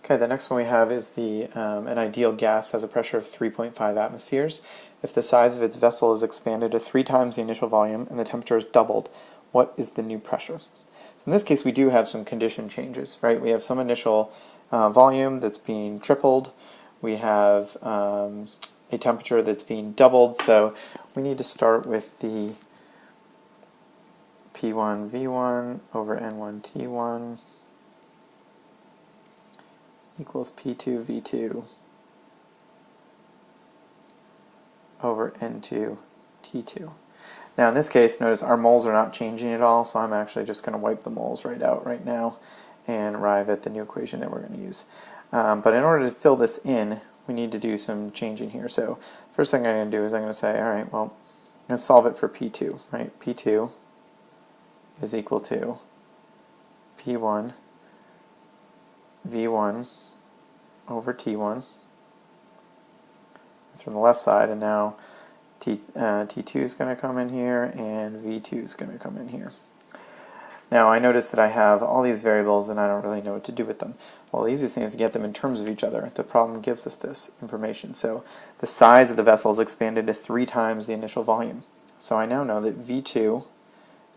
Okay, the next one we have is an ideal gas has a pressure of 3.5 atmospheres. If the size of its vessel is expanded to 3 times the initial volume and the temperature is doubled, what is the new pressure? So in this case we do have some condition changes, right? We have some initial volume that's being tripled. We have a temperature that's being doubled, so we need to start with the P1 V1 over N1 T1 equals P2 V2 over N2 T2. Now in this case, notice our moles are not changing at all, so I'm actually just going to wipe the moles right out right now and arrive at the new equation that we're going to use. But in order to fill this in, we need to do some changing here. So first thing I'm going to do is I'm going to say, all right, well, I'm going to solve it for P2, right? P2 is equal to P1 V1 over T1. That's from the left side, and now T2 is going to come in here, and V2 is going to come in here. Now I notice that I have all these variables and I don't really know what to do with them. Well, the easiest thing is to get them in terms of each other. The problem gives us this information. So the size of the vessel is expanded to 3 times the initial volume. So I now know that V2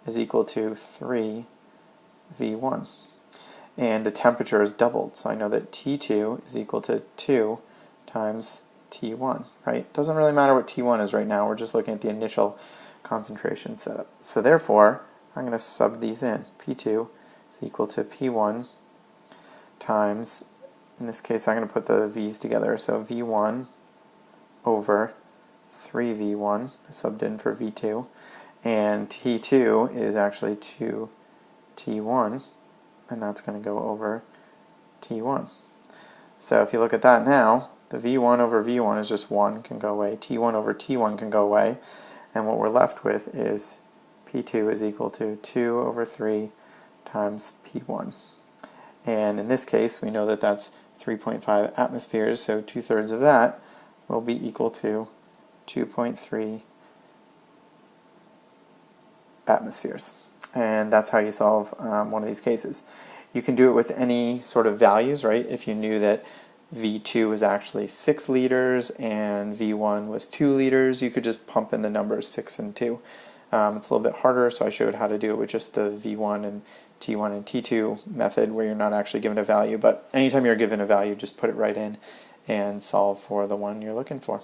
is equal to 3 V1. And the temperature is doubled, so I know that T2 is equal to 2 times T1, right? Doesn't really matter what T1 is right now, we're just looking at the initial concentration setup. So therefore, I'm going to sub these in. P2 is equal to P1 times, in this case I'm going to put the V's together, so V1 over 3V1, subbed in for V2, and T2 is actually 2T1, and that's going to go over T1. So if you look at that now, the V1 over V1 is just 1, can go away. T1 over T1 can go away. And what we're left with is P2 is equal to 2 over 3 times P1. And in this case, we know that that's 3.5 atmospheres, so 2/3 of that will be equal to 2.3 atmospheres. And that's how you solve one of these cases. You can do it with any sort of values, right? If you knew that V2 was actually 6 liters and V1 was 2 liters, you could just pump in the numbers 6 and 2. It's a little bit harder, so I showed how to do it with just the V1 and T1 and T2 method where you're not actually given a value, but anytime you're given a value, just put it right in and solve for the one you're looking for.